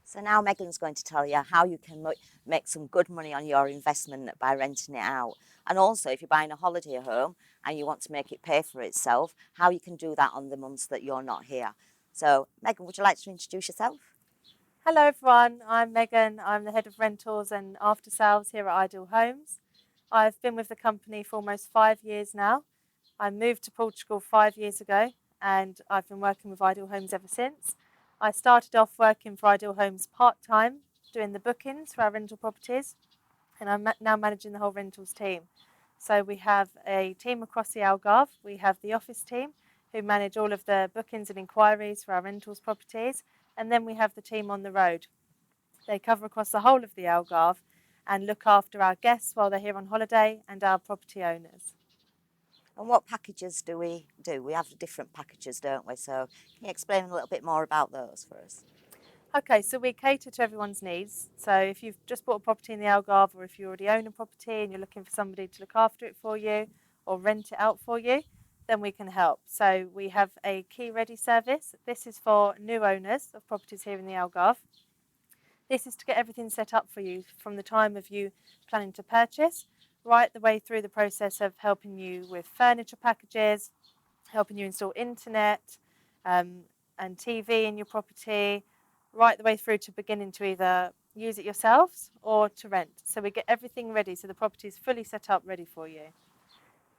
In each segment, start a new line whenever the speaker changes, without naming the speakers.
So now Megan's going to tell you how you can make some good money on your investment by renting it out. And also, if you're buying a holiday home and you want to make it pay for itself, how you can do that on the months that you're not here. So, Megan, would you like to introduce yourself?
Hello everyone, I'm Megan. I'm the head of rentals and after sales here at Ideal Homes. I've been with the company for almost 5 years now. I moved to Portugal 5 years ago and I've been working with Ideal Homes ever since. I started off working for Ideal Homes part-time, doing the bookings for our rental properties, and I'm now managing the whole rentals team. So we have a team across the Algarve. We have the office team who manage all of the bookings and inquiries for our rentals properties. And then we have the team on the road. They cover across the whole of the Algarve and look after our guests while they're here on holiday and our property owners.
And what packages do we do? We have different packages, don't we? So, can you explain a little bit more about those for us?
Okay, so we cater to everyone's needs. So if you've just bought a property in the Algarve, or if you already own a property and you're looking for somebody to look after it for you or rent it out for you, then we can help. So we have a key ready service. This is for new owners of properties here in the Algarve. This is to get everything set up for you from the time of you planning to purchase right the way through the process of helping you with furniture packages, helping you install internet and TV in your property, right the way through to beginning to either use it yourselves or to rent. So we get everything ready so the property is fully set up ready for you.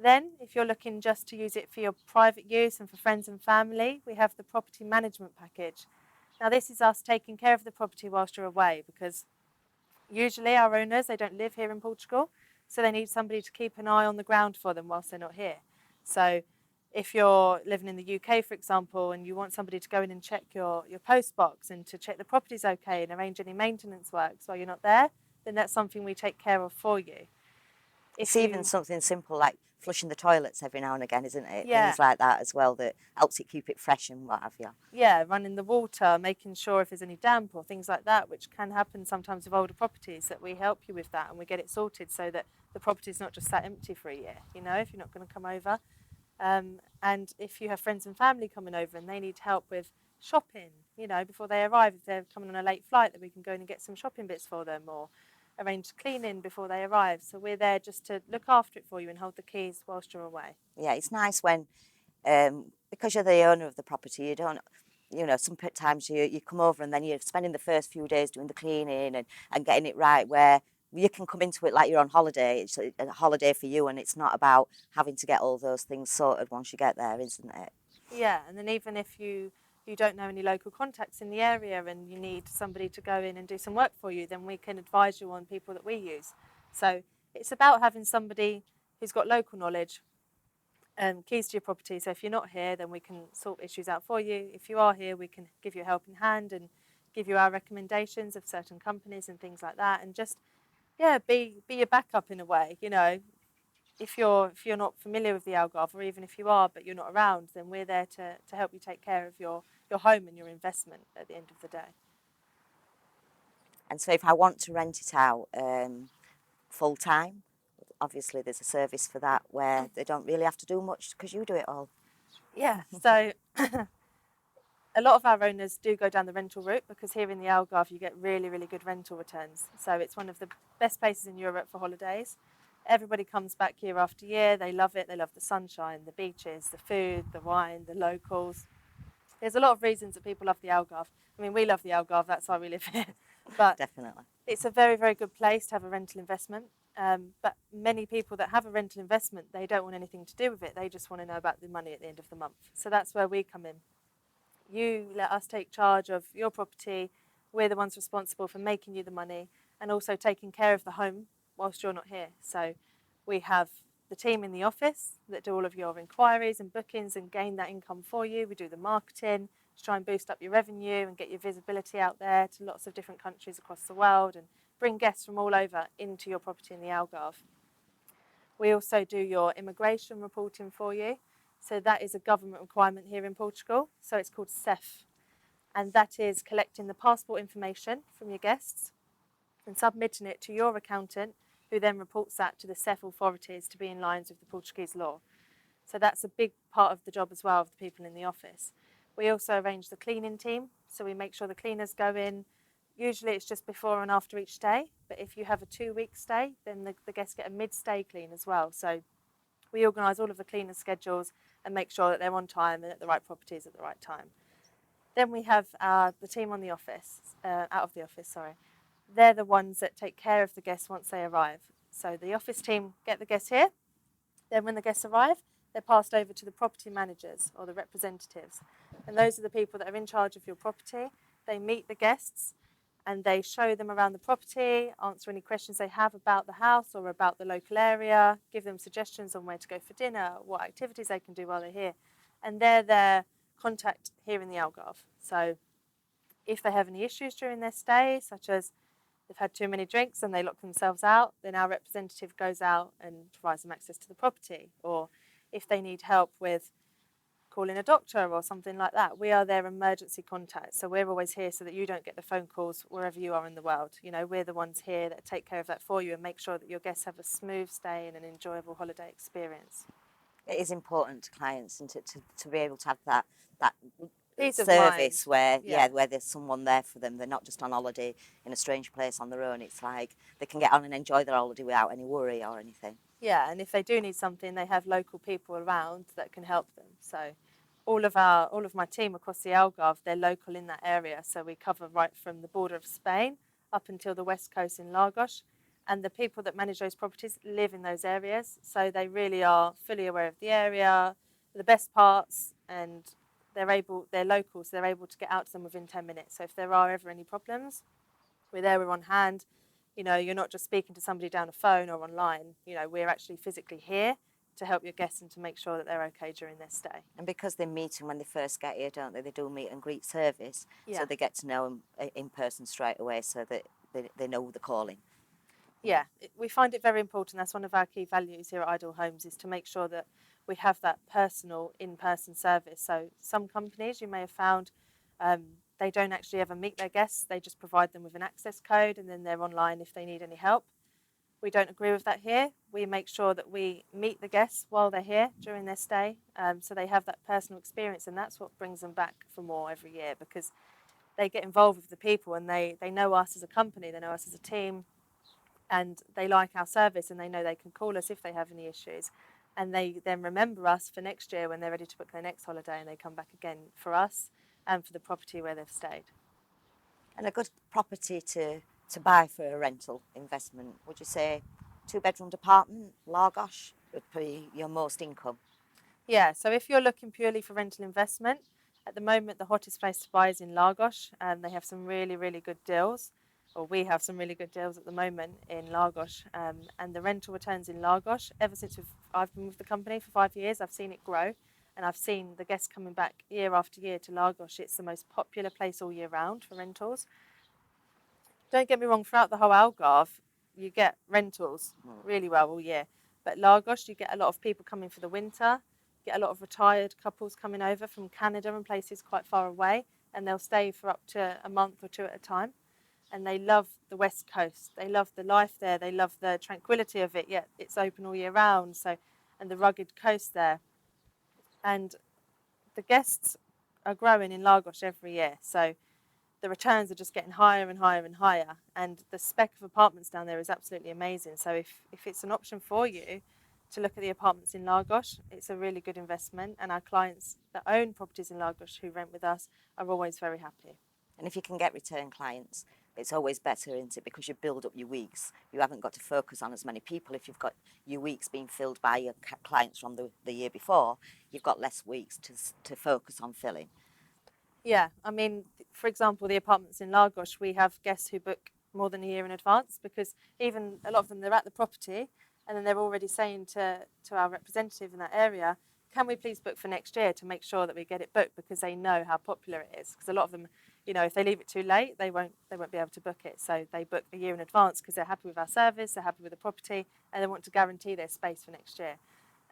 Then, if you're looking just to use it for your private use and for friends and family, we have the property management package. Now, this is us taking care of the property whilst you're away, because usually our owners, they don't live here in Portugal, so they need somebody to keep an eye on the ground for them whilst they're not here. So if you're living in the UK, for example, and you want somebody to go in and check your post box and to check the property's okay and arrange any maintenance works while you're not there, then that's something we take care of for you.
It's
If
even
you,
something simple like flushing the toilets every now and again, isn't it?
yeah,
Things like that as well that helps it keep it fresh and what have you.
yeah, running the water, making sure if there's any damp or things like that, which can happen sometimes with older properties, that we help you with that and we get it sorted so that the property's not just sat empty for a year, if you're not going to come over. And if you have friends and family coming over and they need help with shopping, before they arrive, if they're coming on a late flight, that we can go in and get some shopping bits for them or arrange cleaning before they arrive. So we're there just to look after it for you and hold the keys whilst you're away.
Yeah, it's nice when, because you're the owner of the property, you don't, sometimes you come over and then you're spending the first few days doing the cleaning and getting it right where you can come into it like you're on holiday. It's a holiday for you and it's not about having to get all those things sorted once you get there, isn't it?
Yeah, and then even if you don't know any local contacts in the area and you need somebody to go in and do some work for you, then we can advise you on people that we use. So it's about having somebody who's got local knowledge, keys to your property. So if you're not here, then we can sort issues out for you. If you are here, we can give you a helping hand and give you our recommendations of certain companies and things like that, and just be your backup in a way. If you're not familiar with the Algarve, or even if you are but you're not around, then we're there to help you take care of your home and your investment at the end of the day.
And so if I want to rent it out full time, obviously there's a service for that where they don't really have to do much because you do it all.
Yeah, so a lot of our owners do go down the rental route because here in the Algarve you get really, really good rental returns. So it's one of the best places in Europe for holidays. Everybody comes back year after year. They love it. They love the sunshine, the beaches, the food, the wine, the locals. There's a lot of reasons that people love the Algarve. I mean, we love the Algarve. That's why we live here. But
Definitely.
it's a very, very good place to have a rental investment. But many people that have a rental investment, they don't want anything to do with it. They just want to know about the money at the end of the month. So that's where we come in. You let us take charge of your property. We're the ones responsible for making you the money and also taking care of the home whilst you're not here. So we have the team in the office that do all of your inquiries and bookings and gain that income for you. We do the marketing to try and boost up your revenue and get your visibility out there to lots of different countries across the world and bring guests from all over into your property in the Algarve. We also do your immigration reporting for you. So that is a government requirement here in Portugal. So it's called CEF. And that is collecting the passport information from your guests and submitting it to your accountant, who then reports that to the CEF authorities to be in line with the Portuguese law. So that's a big part of the job as well of the people in the office. We also arrange the cleaning team. So we make sure the cleaners go in, Usually it's just before and after each stay, but if you have a 2-week stay, then the guests get a mid-stay clean as well. So we organise all of the cleaner schedules and make sure that they're on time and at the right properties at the right time. Then we have the team on the office, out of the office, sorry. They're the ones that take care of the guests once they arrive. So the office team get the guests here. Then when the guests arrive, they're passed over to the property managers or the representatives. And those are the people that are in charge of your property. They meet the guests and they show them around the property, answer any questions they have about the house or about the local area, give them suggestions on where to go for dinner, what activities they can do while they're here. And they're their contact here in the Algarve. So if they have any issues during their stay, such as they've had too many drinks and they lock themselves out, then our representative goes out and provides them access to the property. Or if they need help with calling a doctor or something like that, we are their emergency contact. So we're always here so that you don't get the phone calls wherever you are in the world. You know, we're the ones here that take care of that for you and make sure that your guests have a smooth stay and an enjoyable holiday experience.
It is important to clients and to be able to have that
Peace of
service
mind.
where where there's someone there for them. They're not just on holiday in a strange place on their own. It's like they can get on and enjoy their holiday without any worry or anything.
Yeah, and if they do need something, they have local people around that can help them. So all of my team across the Algarve, they're local in that area. So we cover right from the border of Spain up until the west coast in Lagos. And the people that manage those properties live in those areas. So they really are fully aware of the area, the best parts, and they're local, so they're able to get out to them within 10 minutes. So if there are ever any problems, we're there, we're on hand. You know, you're not just speaking to somebody down a phone or online. You know, we're actually physically here to help your guests and to make sure that they're okay during their stay.
And because they meet them when they first get here, don't they? They do meet and greet service, so they get to know them in person straight away, so that they know the calling.
Yeah, we find it very important. That's one of our key values here at Ideal Homes, is to make sure that we have that personal in-person service. So some companies you may have found, they don't actually ever meet their guests. They just provide them with an access code and then they're online if they need any help. We don't agree with that here. We make sure that we meet the guests while they're here during their stay, so they have that personal experience, and that's what brings them back for more every year, because they get involved with the people and they know us as a company, they know us as a team, and they like our service and they know they can call us if they have any issues. And they then remember us for next year when they're ready to book their next holiday, and they come back again for us and for the property where they've stayed.
And a good property to buy for a rental investment, would you say 2-bedroom apartment, Lagos, would be your most income?
Yeah, so if you're looking purely for rental investment, at the moment the hottest place to buy is in Lagos, and they have some really, really good deals. Or we have some really good deals at the moment in Lagos, and the rental returns in Lagos, ever since I've been with the company for 5 years, I've seen it grow, and I've seen the guests coming back year after year to Lagos. It's the most popular place all year round for rentals. Don't get me wrong, throughout the whole Algarve, you get rentals really well all year, but Lagos, you get a lot of people coming for the winter, get a lot of retired couples coming over from Canada and places quite far away, and they'll stay for up to a month or two at a time. And they love the west coast. They love the life there. They love the tranquility of it, yet it's open all year round. So, and the rugged coast there. And the guests are growing in Lagos every year. So the returns are just getting higher and higher and higher. And the spec of apartments down there is absolutely amazing. So if it's an option for you to look at the apartments in Lagos, it's a really good investment. And our clients that own properties in Lagos who rent with us are always very happy.
And if you can get return clients, it's always better, isn't it? Because you build up your weeks. You haven't got to focus on as many people. If you've got your weeks being filled by your clients from the year before, you've got less weeks to focus on filling.
Yeah, I mean, for example, the apartments in Lagos, we have guests who book more than a year in advance, because even a lot of them, they're at the property and then they're already saying to our representative in that area, can we please book for next year, to make sure that we get it booked, because they know how popular it is. Because a lot of them, you know, if they leave it too late, they won't be able to book it. So they book a year in advance because they're happy with our service, they're happy with the property, and they want to guarantee their space for next year.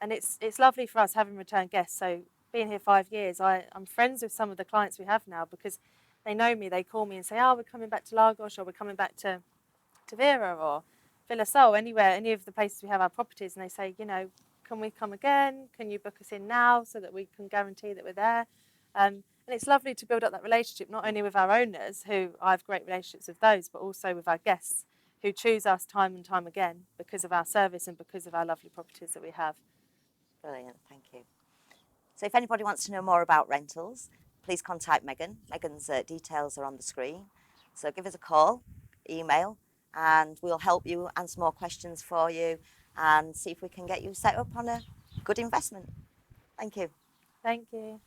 And it's lovely for us having return guests. So being here 5 years, I'm friends with some of the clients we have now, because they know me. They call me and say, oh, we're coming back to Lagos, or we're coming back to Vera or Villa Sol, anywhere, any of the places we have our properties, and they say, you know, can we come again? Can you book us in now so that we can guarantee that we're there? And And it's lovely to build up that relationship, not only with our owners, who I have great relationships with those, but also with our guests who choose us time and time again because of our service and because of our lovely properties that we have.
Brilliant, thank you. So if anybody wants to know more about rentals, please contact Megan. Megan's details are on the screen. So give us a call, email, and we'll help you answer more questions for you and see if we can get you set up on a good investment. Thank you.
Thank you.